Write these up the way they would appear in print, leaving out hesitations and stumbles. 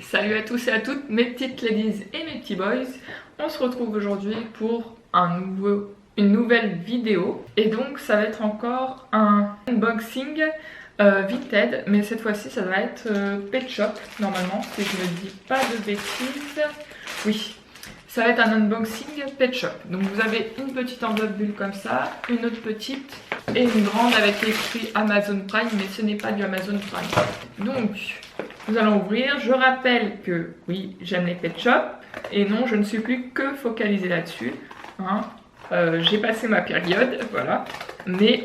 Salut à tous et à toutes mes petites ladies et mes petits boys. On se retrouve aujourd'hui pour une nouvelle vidéo. Et donc ça va être encore un unboxing Vinted. Mais cette fois-ci ça va être Pet Shop normalement, si je ne dis pas de bêtises. Oui, ça va être un unboxing Pet Shop. Donc vous avez une petite enveloppe bulle comme ça, une autre petite et une grande avec écrit Amazon Prime, mais ce n'est pas du Amazon Prime. Donc nous allons ouvrir. Je rappelle que oui, j'aime les pet shops et non, je ne suis plus que focalisée là-dessus. Hein. J'ai passé ma période, voilà. Mais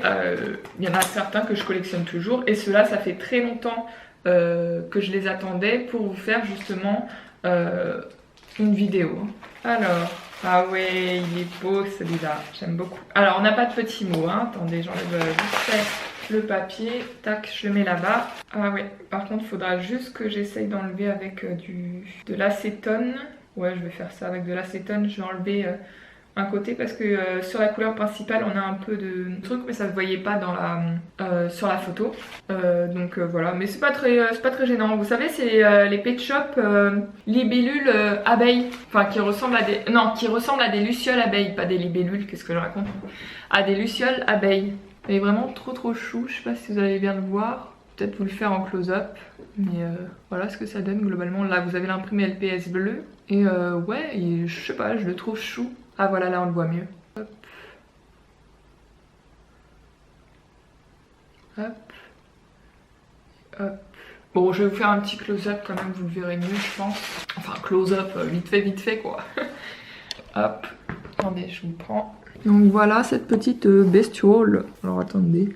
il y en a certains que je collectionne toujours et ceux-là, ça fait très longtemps que je les attendais pour vous faire justement une vidéo. Alors, ah ouais, il est beau celui-là, j'aime beaucoup. Alors, on n'a pas de petits mots, hein. Attendez, j'enlève vite fait le papier, tac, je le mets là-bas. Ah ouais, par contre, il faudra juste que j'essaye d'enlever avec de l'acétone. Ouais, je vais faire ça avec de l'acétone, je vais enlever un côté parce que sur la couleur principale, on a un peu de truc, mais ça se voyait pas dans sur la photo. Donc voilà, mais c'est pas très gênant. Vous savez, c'est les pet shop libellules abeilles, enfin qui ressemblent à des lucioles abeilles, pas des libellules, qu'est-ce que je raconte, à des lucioles abeilles. Elle est vraiment trop chou, je sais pas si vous allez bien le voir, peut-être vous le faire en close-up, mais voilà ce que ça donne globalement. Là vous avez l'imprimé LPS bleu, et ouais, je sais pas, je le trouve chou. Ah voilà, là on le voit mieux. Hop. Hop. Hop. Bon, je vais vous faire un petit close-up quand même, vous le verrez mieux je pense. Enfin close-up, vite fait quoi. Hop. Attendez, je vous prends. Donc voilà cette petite bestiole. Alors attendez.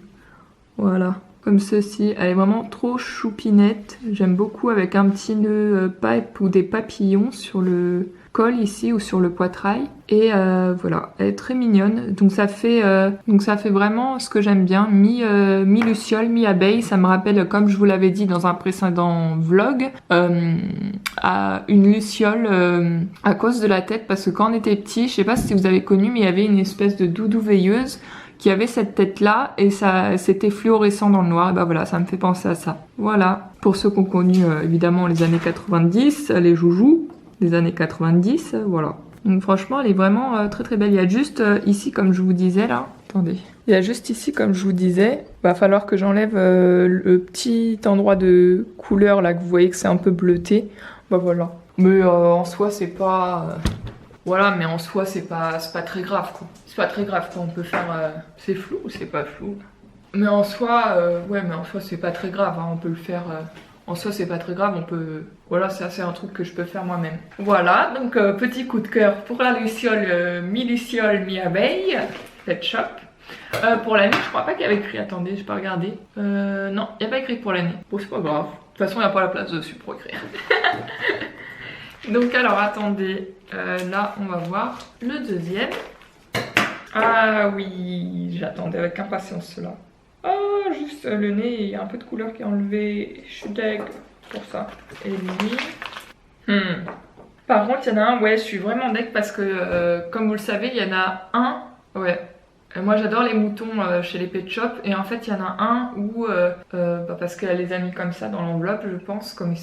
Voilà. Comme ceci. Elle est vraiment trop choupinette. J'aime beaucoup avec un petit nœud pipe ou des papillons sur le col ici ou sur le poitrail. Et voilà. Elle est très mignonne. Donc ça fait vraiment ce que j'aime bien. Mi-luciole, mi-abeille. Ça me rappelle, comme je vous l'avais dit dans un précédent vlog, à une luciole à cause de la tête. Parce que quand on était petit, je sais pas si vous avez connu, mais il y avait une espèce de doudou veilleuse qui avait cette tête là et ça c'était fluorescent dans le noir. Et bah voilà, ça me fait penser à ça. Voilà, pour ceux qui ont connu évidemment les années 90, les joujoux des années 90, voilà. Donc franchement elle est vraiment très belle. Il y a juste ici, comme je vous disais là, attendez, il y a juste ici, comme je vous disais, va falloir que j'enlève le petit endroit de couleur là, que vous voyez que c'est un peu bleuté. Bah voilà, mais en soi c'est pas voilà, mais en soi c'est pas très grave quoi. C'est pas très grave quoi, on peut faire c'est flou ou c'est pas flou, mais en soi ouais, mais en soi c'est pas très grave hein. On peut le faire en soi c'est pas très grave, on peut, voilà, ça c'est un truc que je peux faire moi-même. Voilà, donc petit coup de cœur pour la luciole, mi-luciole, mi-abeille, Pet Shop. Pour l'année, je crois pas qu'il y avait écrit, attendez, j'ai pas regardé. Non, il n'y a pas écrit pour l'année. Bon, c'est pas grave, de toute façon il n'y a pas la place dessus pour écrire. Donc alors attendez, là on va voir le deuxième. Ah oui, j'attendais avec impatience cela. Oh, juste le nez, il y a un peu de couleur qui est enlevé. Je suis deg pour ça. Et lui... Par contre, il y en a un, ouais, je suis vraiment deg parce que, comme vous le savez, il y en a un... Ouais. Moi j'adore les moutons chez les pet shops et en fait il y en a un où parce qu'elle les a mis comme ça dans l'enveloppe, je pense, comme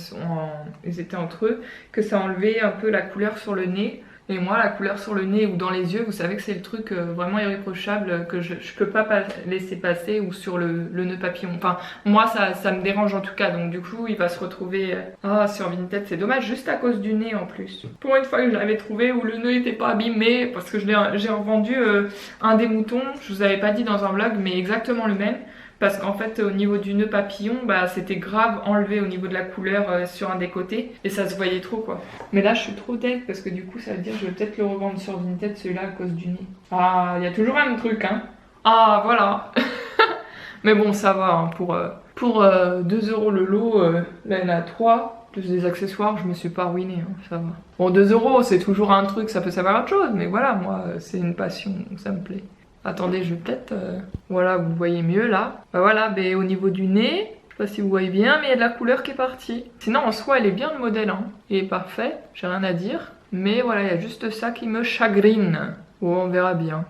ils étaient entre eux, que ça a enlevé un peu la couleur sur le nez. Et moi la couleur sur le nez ou dans les yeux, vous savez que c'est le truc vraiment irréprochable que je peux pas laisser passer, ou sur le nœud papillon. Enfin moi ça me dérange en tout cas, donc du coup il va se retrouver sur Vinted. C'est dommage, juste à cause du nez en plus. Pour une fois que je l'avais trouvé où le nœud était pas abîmé, parce que j'ai revendu un des moutons, je vous avais pas dit dans un vlog, mais exactement le même. Parce qu'en fait au niveau du nœud papillon, bah c'était grave enlevé au niveau de la couleur sur un des côtés et ça se voyait trop quoi. Mais là je suis trop deg parce que du coup ça veut dire que je vais peut-être le revendre sur Vinted celui-là à cause du nez. Ah, il y a toujours un truc hein. Ah voilà. Mais bon ça va hein, pour 2 € le lot, là il y en a 3 plus des accessoires, je me suis pas ruinée hein, ça va. Bon 2 € c'est toujours un truc, ça peut savoir autre chose, mais voilà, moi c'est une passion donc ça me plaît. Attendez, je vais peut-être... Voilà, vous voyez mieux là. Bah voilà, bah, au niveau du nez, je sais pas si vous voyez bien, mais il y a de la couleur qui est partie. Sinon, en soi, elle est bien le modèle. Hein. Il est parfait, j'ai rien à dire. Mais voilà, il y a juste ça qui me chagrine. Bon, on verra bien.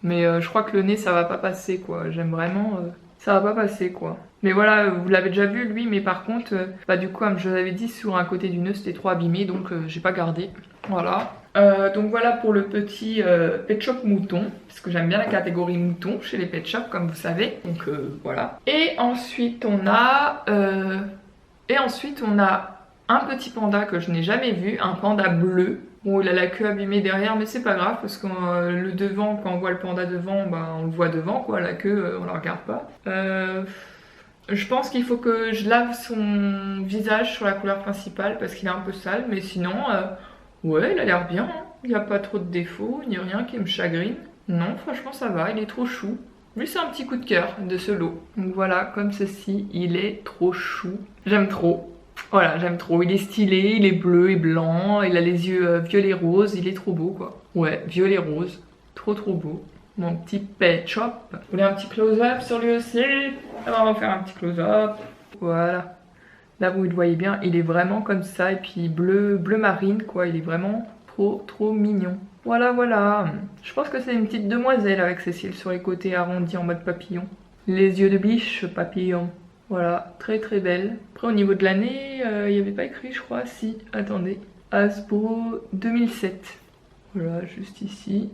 Mais je crois que le nez, ça va pas passer, quoi. J'aime vraiment ça va pas passer quoi. Mais voilà, vous l'avez déjà vu lui, mais par contre, bah du coup comme je vous avais dit, sur un côté du nœud c'était trop abîmé, donc j'ai pas gardé. Voilà. Donc voilà pour le petit Pet Shop mouton, parce que j'aime bien la catégorie mouton chez les Pet Shop comme vous savez. Donc voilà. Et ensuite on a un petit panda que je n'ai jamais vu, un panda bleu. Bon, il a la queue abîmée derrière, mais c'est pas grave parce que le devant, quand on voit le panda devant, bah, on le voit devant quoi, la queue on la regarde pas. Je pense qu'il faut que je lave son visage sur la couleur principale parce qu'il est un peu sale, mais sinon, ouais, il a l'air bien. Hein. Il n'y a pas trop de défauts, ni rien qui me chagrine. Non, franchement, ça va, il est trop chou. Lui, c'est un petit coup de cœur de ce lot. Donc voilà, comme ceci, il est trop chou. J'aime trop. Voilà, j'aime trop. Il est stylé, il est bleu et blanc, il a les yeux violet rose, il est trop beau quoi. Ouais, violet rose, trop beau. Mon petit Pet Shop. Vous voulez un petit close-up sur lui aussi? Alors on va faire un petit close-up. Voilà. Là vous le voyez bien, il est vraiment comme ça. Et puis bleu marine quoi, il est vraiment trop mignon. Voilà. Je pense que c'est une petite demoiselle avec ses cils sur les côtés arrondis en mode papillon. Les yeux de biche papillon. Voilà, très belle. Après au niveau de l'année, il n'y avait pas écrit je crois. Si, attendez. Hasbro 2007. Voilà, juste ici.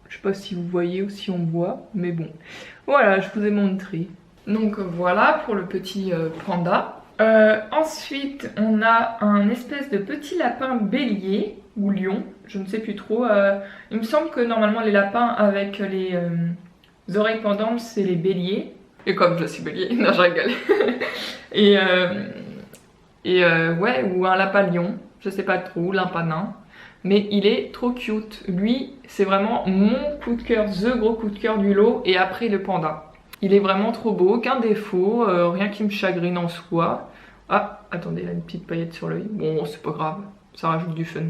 Je sais pas si vous voyez ou si on voit, mais bon. Voilà, je vous ai montré. Donc voilà pour le petit panda. Ensuite, on a un espèce de petit lapin bélier ou lion, je ne sais plus trop. Il me semble que normalement les lapins avec les oreilles pendantes, c'est les béliers. Et comme je suis bélier, non je rigole. Ouais, ou un lapin lion, je sais pas trop, lapin nain. Mais il est trop cute. Lui, c'est vraiment mon coup de cœur, the gros coup de cœur du lot. Et après le panda. Il est vraiment trop beau, aucun défaut, rien qui me chagrine en soi. Ah, attendez, il a une petite paillette sur l'œil. Bon, c'est pas grave, ça rajoute du fun.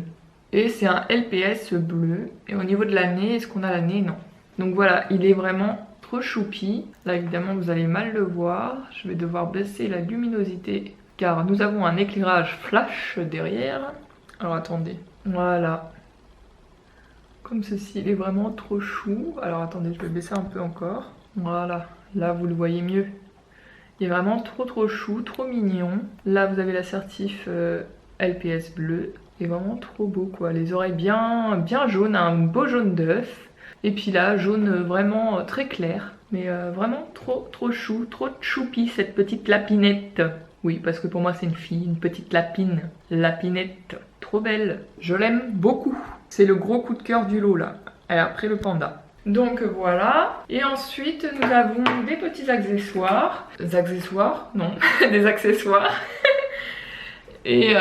Et c'est un LPS bleu. Et au niveau de l'année, est-ce qu'on a l'année? Non. Donc voilà, il est vraiment trop choupi. Là, évidemment, vous allez mal le voir. Je vais devoir baisser la luminosité car nous avons un éclairage flash derrière. Alors attendez. Voilà. Comme ceci, il est vraiment trop chou. Alors attendez, je vais baisser un peu encore. Voilà, là vous le voyez mieux. Il est vraiment trop chou, trop mignon. Là vous avez l'assertif LPS bleu. Il est vraiment trop beau quoi. Les oreilles bien jaunes, un beau jaune d'œuf. Et puis là, jaune vraiment très clair. Mais vraiment trop chou, trop choupi cette petite lapinette. Oui, parce que pour moi c'est une fille, une petite lapine. Lapinette, trop belle. Je l'aime beaucoup. C'est le gros coup de cœur du lot là. Et après le panda. Donc voilà. Et ensuite nous avons des petits accessoires. Des accessoires? Non, des accessoires. Et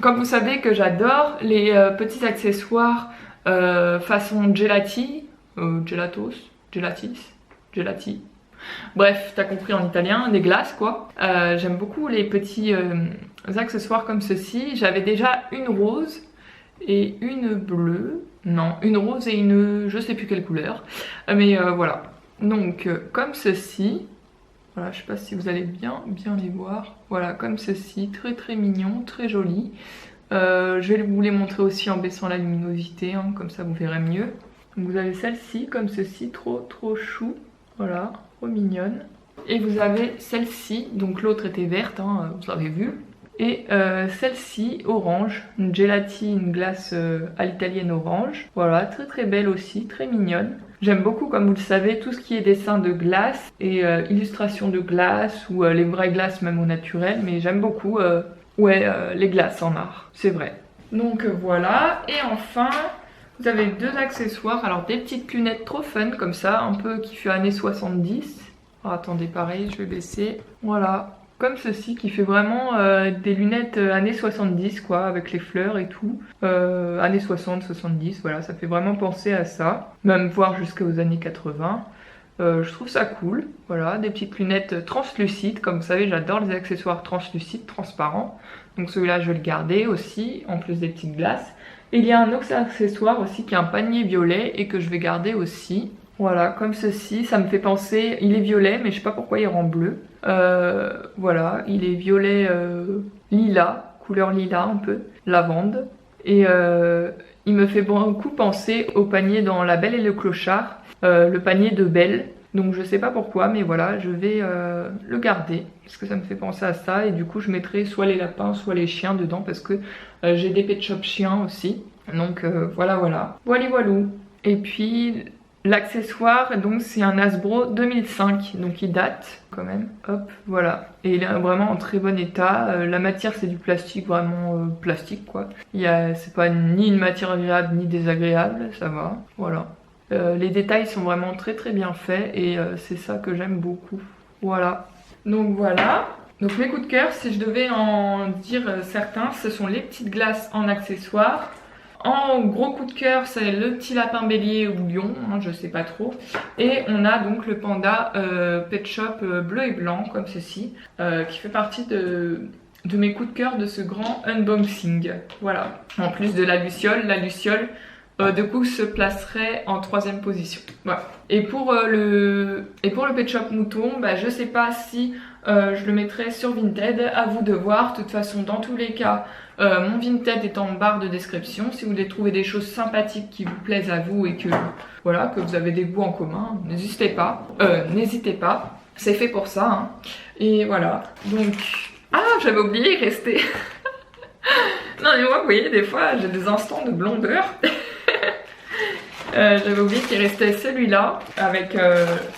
comme vous savez que j'adore les petits accessoires façon gelati, gelati. Bref, t'as compris en italien, des glaces quoi. J'aime beaucoup les petits accessoires comme ceci. J'avais déjà une rose et une bleue. Non, une rose et une je sais plus quelle couleur. Mais voilà. Donc comme ceci. Voilà, je sais pas si vous allez bien les voir. Voilà, comme ceci, très mignon, très joli. Je vais vous les montrer aussi en baissant la luminosité, hein, comme ça vous verrez mieux. Donc vous avez celle-ci comme ceci, trop chou. Voilà, trop mignonne. Et vous avez celle-ci, donc l'autre était verte, hein, vous l'avez vu. Et celle-ci, orange, une gelati, une glace à l'italienne orange. Voilà, très belle aussi, très mignonne. J'aime beaucoup, comme vous le savez, tout ce qui est dessin de glace et illustration de glace ou les vraies glaces même au naturel. Mais j'aime beaucoup les glaces en art, c'est vrai. Donc voilà, et enfin, vous avez deux accessoires. Alors des petites lunettes trop fun comme ça, un peu qui fait années 70. Alors, attendez, pareil, je vais baisser. Voilà. Comme ceci qui fait vraiment des lunettes années 70 quoi, avec les fleurs et tout. Années 60-70, voilà, ça fait vraiment penser à ça. Même voire jusqu'aux années 80. Je trouve ça cool. Voilà, des petites lunettes translucides. Comme vous savez, j'adore les accessoires translucides, transparents. Donc celui-là, je vais le garder aussi, en plus des petites glaces. Et il y a un autre accessoire aussi qui est un panier violet et que je vais garder aussi. Voilà, comme ceci, ça me fait penser, il est violet mais je sais pas pourquoi il rend bleu. Voilà, il est violet lilas, couleur lilas un peu, lavande. Et il me fait beaucoup penser au panier dans La Belle et le Clochard, le panier de Belle. Donc je sais pas pourquoi, mais voilà, je vais le garder parce que ça me fait penser à ça. Et du coup je mettrai soit les lapins, soit les chiens dedans parce que j'ai des pet shop chiens aussi. Donc voilà. Voilou. Et puis l'accessoire, donc c'est un Hasbro 2005, donc il date quand même. Hop, voilà. Et il est vraiment en très bon état. La matière c'est du plastique, vraiment plastique quoi. C'est pas ni une matière agréable ni désagréable, ça va. Voilà. Les détails sont vraiment très bien faits et c'est ça que j'aime beaucoup. Voilà. Donc voilà. Donc mes coups de cœur, si je devais en dire certains, ce sont les petites glaces en accessoires. En gros coup de cœur, c'est le petit lapin bélier ou lion, hein, je sais pas trop. Et on a donc le panda Pet Shop bleu et blanc, comme ceci, qui fait partie de mes coups de cœur de ce grand unboxing. Voilà. En plus de la luciole du coup se placerait en 3e position. Voilà. Et pour le Pet Shop mouton, bah, je sais pas si je le mettrai sur Vinted, à vous de voir. De toute façon, dans tous les cas, mon Vinted est en barre de description. Si vous voulez trouver des choses sympathiques qui vous plaisent à vous et que voilà, que vous avez des goûts en commun, n'hésitez pas. C'est fait pour ça. Hein. Et voilà. Donc, ah, j'avais oublié, il restait. Non mais moi, vous voyez, des fois, j'ai des instants de blondeur. J'avais oublié qu'il restait celui-là avec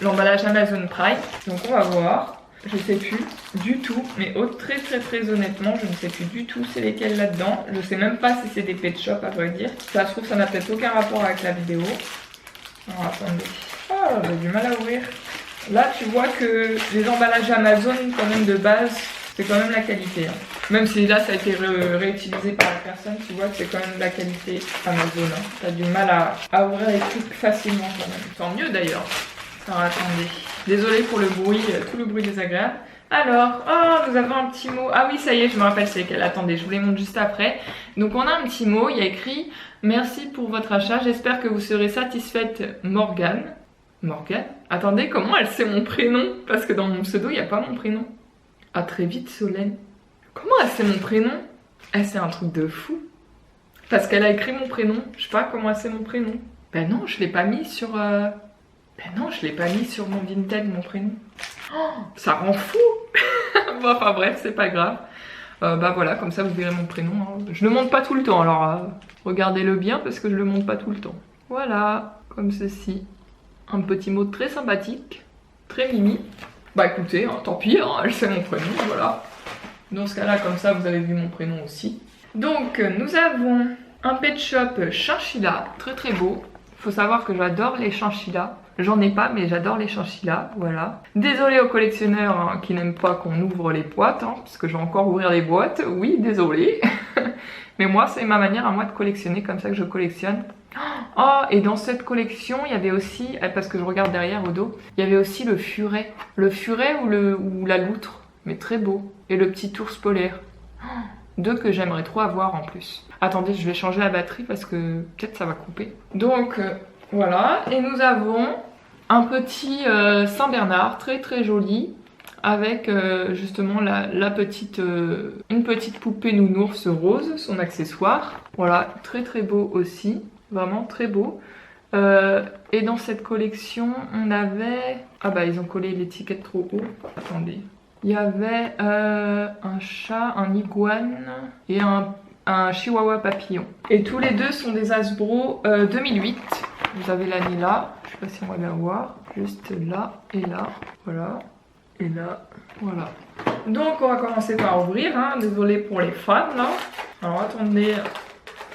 l'emballage Amazon Prime. Donc on va voir. Je sais plus du tout, mais très honnêtement, je ne sais plus du tout c'est lesquels là-dedans. Je sais même pas si c'est des pet shop à vrai dire. Ça se trouve, ça n'a peut-être aucun rapport avec la vidéo. Alors attendez. Oh, j'ai du mal à ouvrir. Là, tu vois que les emballages Amazon, quand même de base, c'est quand même la qualité. Hein. Même si là, ça a été réutilisé par la personne, tu vois que c'est quand même de la qualité Amazon. Hein. T'as du mal à ouvrir les trucs facilement quand même. Tant mieux d'ailleurs. Alors attendez. Désolée pour le bruit, tout le bruit désagréable. Alors, oh, nous avons un petit mot. Ah oui, ça y est, je me rappelle c'est lequel. Attendez, je vous les montre juste après. Donc on a un petit mot, il y a écrit « Merci pour votre achat, j'espère que vous serez satisfaite Morgane ». Morgane? Attendez, comment elle sait mon prénom? Parce que dans mon pseudo, il n'y a pas mon prénom. À très vite, Solène. Comment elle sait mon prénom? Elle c'est un truc de fou. Parce qu'elle a écrit mon prénom. Je sais pas comment elle sait mon prénom. Ben non, je l'ai pas mis sur... Ben non, je l'ai pas mis sur mon Vinted, mon prénom. Oh, ça rend fou. Bon, enfin bref, c'est pas grave. Bah voilà, comme ça vous verrez mon prénom. Hein. Je le montre pas tout le temps, alors regardez-le bien parce que je le montre pas tout le temps. Voilà, comme ceci. Un petit mot très sympathique, très mimi. Bah écoutez, hein, tant pis, hein, elle sait mon prénom, voilà. Dans ce cas-là, comme ça, vous avez vu mon prénom aussi. Donc, nous avons un pet shop chinchilla, très beau. Faut savoir que j'adore les chinchillas. J'en ai pas, mais j'adore les chinchillas, voilà. Désolée aux collectionneurs hein, qui n'aiment pas qu'on ouvre les boîtes, hein, parce que je vais encore ouvrir les boîtes. Oui, désolée. Mais moi, c'est ma manière à moi de collectionner, comme ça que je collectionne. Oh, et dans cette collection, il y avait aussi, parce que je regarde derrière au dos, il y avait aussi le furet. Le furet ou la loutre, mais très beau. Et le petit ours polaire. Deux que j'aimerais trop avoir en plus. Attendez, je vais changer la batterie parce que peut-être ça va couper. Donc voilà, et nous avons un petit Saint-Bernard très joli avec justement une petite poupée nounours rose, son accessoire. Voilà, très beau aussi, vraiment très beau. Et dans cette collection, on avait... Ah bah ils ont collé l'étiquette trop haut. Attendez. Il y avait un chat, un iguane et un chihuahua papillon. Et tous les deux sont des Hasbro 2008. Vous avez l'année là, je sais pas si on va bien voir. Juste là et là, voilà. Et là, voilà. Donc on va commencer par ouvrir, hein. Désolée pour les fans là. Alors attendez.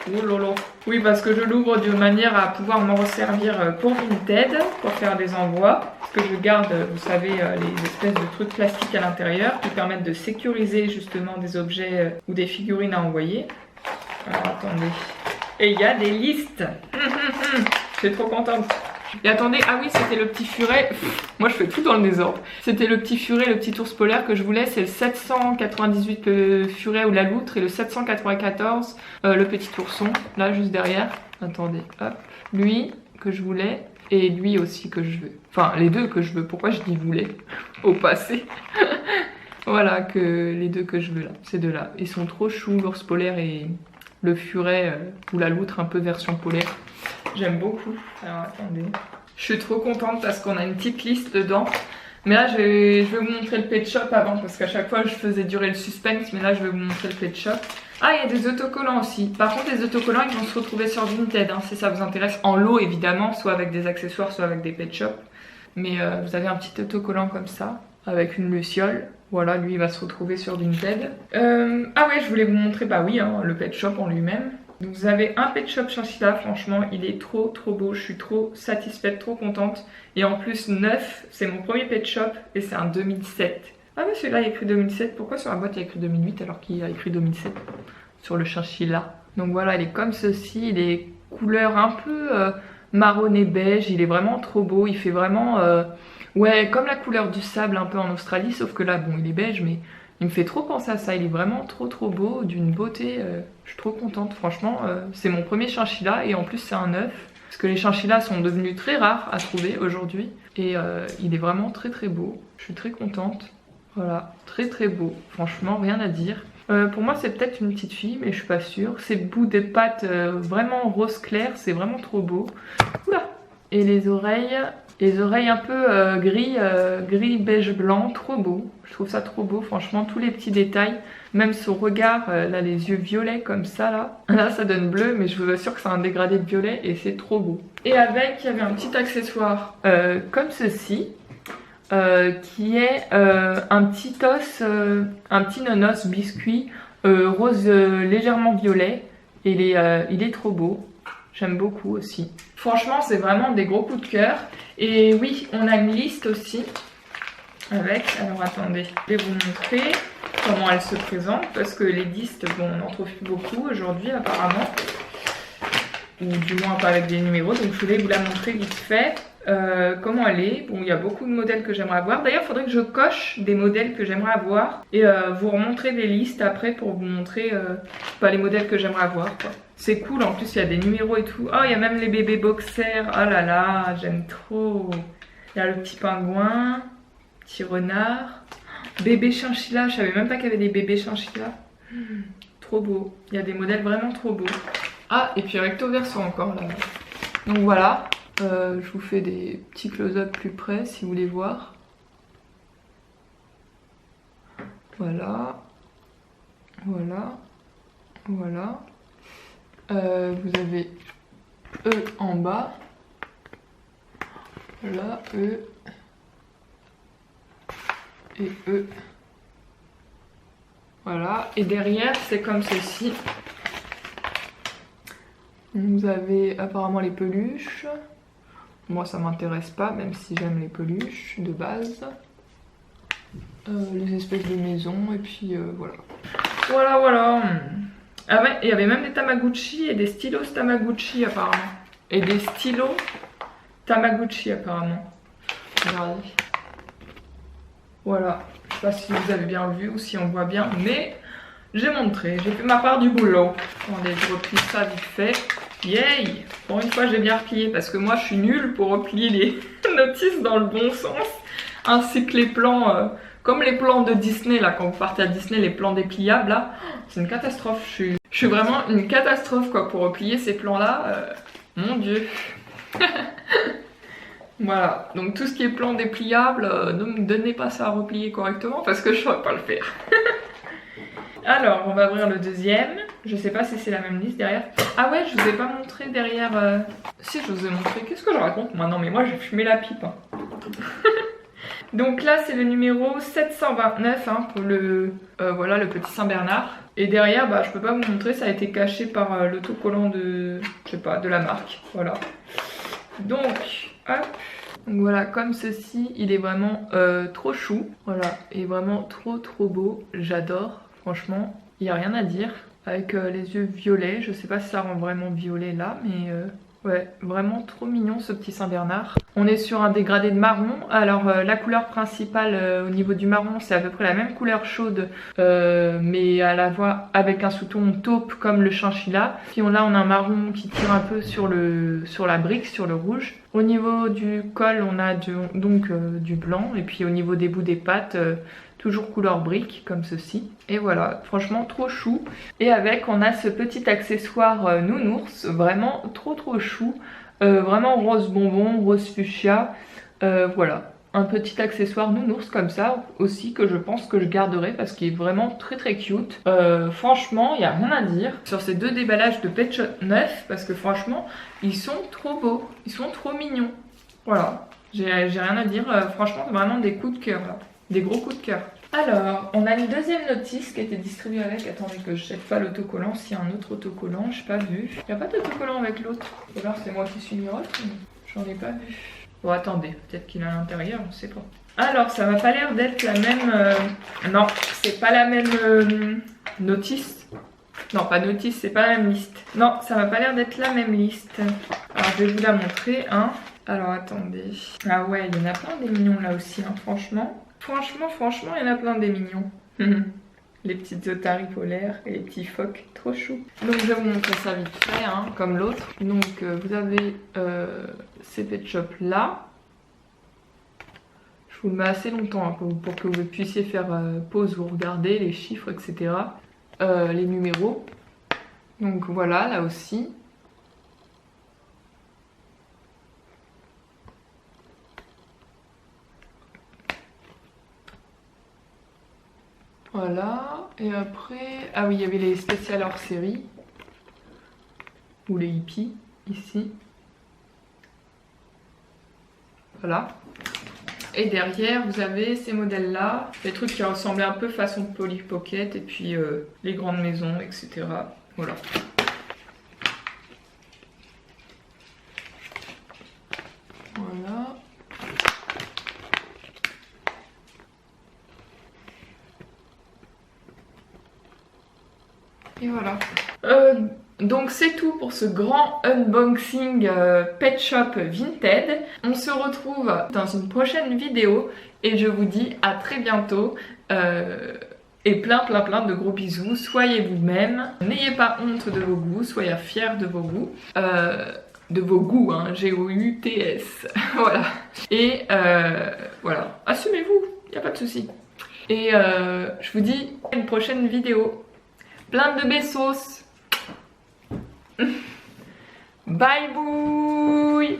Oh lolo. Oui, parce que je l'ouvre de manière à pouvoir m'en resservir pour Vinted, pour faire des envois. Parce que je garde, vous savez, les espèces de trucs plastiques à l'intérieur qui permettent de sécuriser justement des objets ou des figurines à envoyer. Alors attendez. Et il y a des listes. Je suis trop contente. Et attendez, ah oui, c'était le petit furet. Moi, je fais tout dans le désordre. C'était le petit furet, le petit ours polaire que je voulais. C'est le 798 le furet ou la loutre et le 794 le petit ourson. Là, juste derrière. Attendez, hop. Lui que je voulais et lui aussi que je veux. Enfin, les deux que je veux. Pourquoi je dis voulais au passé? Voilà, que les deux que je veux là. Ces deux-là. Ils sont trop choux, l'ours polaire et le furet ou la loutre un peu version polaire. J'aime beaucoup. Alors attendez. Je suis trop contente parce qu'on a une petite liste dedans. Mais là je vais vous montrer le pet shop avant parce qu'à chaque fois je faisais durer le suspense, mais là je vais vous montrer le pet shop. Ah, il y a des autocollants aussi. Par contre les autocollants ils vont se retrouver sur Vinted hein, si ça vous intéresse, en lot évidemment, soit avec des accessoires soit avec des pet shops. Mais vous avez un petit autocollant comme ça avec une luciole. Voilà, lui il va se retrouver sur Vinted. Ah ouais, je voulais vous montrer, bah oui hein, le pet shop en lui-même. Donc vous avez un pet shop chinchilla, franchement il est trop beau, je suis trop satisfaite, trop contente. Et en plus neuf, c'est mon premier pet shop et c'est un 2007. Ah mais celui-là il y a écrit 2007, pourquoi sur la boîte il y a écrit 2008 alors qu'il y a écrit 2007 sur le chinchilla? Donc voilà, il est comme ceci, il est couleur un peu marronné beige, il est vraiment trop beau, il fait vraiment... ouais, comme la couleur du sable un peu en Australie, sauf que là bon il est beige mais... Il me fait trop penser à ça, il est vraiment trop beau, d'une beauté, je suis trop contente, franchement, c'est mon premier chinchilla et en plus c'est un neuf, parce que les chinchillas sont devenus très rares à trouver aujourd'hui, et il est vraiment très beau, je suis très contente, voilà, très beau, franchement rien à dire. Pour moi c'est peut-être une petite fille, mais je suis pas sûre, ces bouts de pattes vraiment rose clair, c'est vraiment trop beau. Oula. Et les oreilles un peu gris beige blanc, trop beau. Je trouve ça trop beau, franchement, tous les petits détails. Même son regard, là les yeux violets comme ça là. Là ça donne bleu, mais je vous assure que c'est un dégradé de violet et c'est trop beau. Et avec, il y avait un petit accessoire comme ceci. Qui est un petit os, un petit nonos biscuit rose légèrement violet. Et il est trop beau. J'aime beaucoup aussi. Franchement, c'est vraiment des gros coups de cœur. Et oui, on a une liste aussi avec... Alors attendez, je vais vous montrer comment elle se présente. Parce que les listes, bon, on n'en trouve plus beaucoup aujourd'hui apparemment. Ou du moins pas avec des numéros. Donc je voulais vous la montrer vite fait. Comment elle est. Bon, il y a beaucoup de modèles que j'aimerais avoir. D'ailleurs, il faudrait que je coche des modèles que j'aimerais avoir. Et vous remontrer des listes après pour vous montrer les modèles que j'aimerais avoir, quoi. C'est cool, en plus il y a des numéros et tout. Oh, il y a même les bébés boxers. Oh là là, j'aime trop. Il y a le petit pingouin, petit renard, bébé chinchilla. Je savais même pas qu'il y avait des bébés chinchilla. Trop beau. Il y a des modèles vraiment trop beaux. Ah, et puis recto verso encore là. Donc voilà, je vous fais des petits close-up plus près si vous voulez voir. Voilà. Voilà. Voilà. Vous avez E en bas, là, E, et E. Voilà, et derrière c'est comme ceci. Vous avez apparemment les peluches. Moi ça m'intéresse pas, même si j'aime les peluches de base. Les espèces de maisons, et puis voilà. Voilà. Ah ouais, il y avait même des Tamagotchi et des stylos Tamagotchi apparemment. Et des stylos Tamagotchi apparemment. Regardez. Voilà. Je sais pas si vous avez bien vu ou si on voit bien, mais j'ai montré. J'ai fait ma part du boulot. Attendez, je replie ça vite fait. Yay! Pour une fois j'ai bien replié parce que moi je suis nulle pour replier les notices dans le bon sens. Ainsi que les plans... comme les plans de Disney, là, quand vous partez à Disney, les plans dépliables, là, c'est une catastrophe. Je suis vraiment une catastrophe, quoi, pour replier ces plans-là. Mon Dieu. Voilà, donc tout ce qui est plan dépliable, ne me donnez pas ça à replier correctement, parce que je ne saurais pas le faire. Alors, on va ouvrir le deuxième. Je sais pas si c'est la même liste derrière. Ah ouais, je vous ai pas montré derrière... Si, je vous ai montré. Qu'est-ce que je raconte, moi? Non, mais moi, j'ai fumé la pipe, hein. Donc là c'est le numéro 729 hein, pour le voilà, le petit Saint-Bernard. Et derrière, bah, je peux pas vous montrer, ça a été caché par l'autocollant de, je sais pas, de la marque. Voilà. Donc, hop. Donc voilà, comme ceci, il est vraiment trop chou. Voilà, et vraiment trop beau. J'adore, franchement, il n'y a rien à dire. Avec les yeux violets, je sais pas si ça rend vraiment violet là, mais... ouais, vraiment trop mignon ce petit Saint-Bernard. On est sur un dégradé de marron. Alors la couleur principale au niveau du marron, c'est à peu près la même couleur chaude, mais à la fois avec un sous-ton taupe comme le chinchilla. Puis là on a un marron qui tire un peu sur la brique, sur le rouge. Au niveau du col, on a donc du blanc. Et puis au niveau des bouts des pattes, toujours couleur brique comme ceci. Et voilà, franchement trop chou. Et avec on a ce petit accessoire nounours, vraiment trop chou. Vraiment rose bonbon, rose fuchsia. Voilà, un petit accessoire nounours comme ça aussi que je pense que je garderai parce qu'il est vraiment très très cute. Franchement, il n'y a rien à dire sur ces deux déballages de Pet Shop 9 parce que franchement, ils sont trop beaux, ils sont trop mignons. Voilà, j'ai rien à dire. Franchement, vraiment des coups de cœur là, des gros coups de cœur. Alors, on a une deuxième notice qui a été distribuée avec. Attendez que je ne check pas l'autocollant. S'il y a un autre autocollant, je n'ai pas vu. Il n'y a pas d'autocollant avec l'autre. Ou alors c'est moi qui suis miroite, mais j'en ai pas vu. Bon, attendez, peut-être qu'il est à l'intérieur, on ne sait pas. Alors, ça m'a pas l'air d'être la même... Non, c'est pas la même notice. Non, pas notice, c'est pas la même liste. Non, ça m'a pas l'air d'être la même liste. Alors, je vais vous la montrer, hein. Alors, attendez. Ah ouais, il y en a plein des mignons là aussi, hein, franchement. Franchement, il y en a plein des mignons. Les petites otaries polaires et les petits phoques, trop chou. Donc je vais vous montrer ça vite fait, hein, comme l'autre. Donc vous avez ces pet shops là. Je vous le mets assez longtemps hein, pour que vous puissiez faire pause, vous regardez les chiffres, etc. Les numéros. Donc voilà, là aussi. Voilà, et après... Ah oui, il y avait les spéciales hors série. Ou les hippies, ici. Voilà. Et derrière, vous avez ces modèles-là. Les trucs qui ressemblaient un peu façon Polly Pocket. Et puis les grandes maisons, etc. Voilà. Voilà. Et voilà. Donc c'est tout pour ce grand unboxing Pet Shop Vinted. On se retrouve dans une prochaine vidéo et je vous dis à très bientôt. Et plein de gros bisous. Soyez vous-même. N'ayez pas honte de vos goûts. Soyez fiers de vos goûts. De vos goûts, hein. G-O-U-T-S. Voilà. Et voilà. Assumez-vous. Il n'y a pas de souci. Et je vous dis à une prochaine vidéo. Plein de bessos. Bye bouille.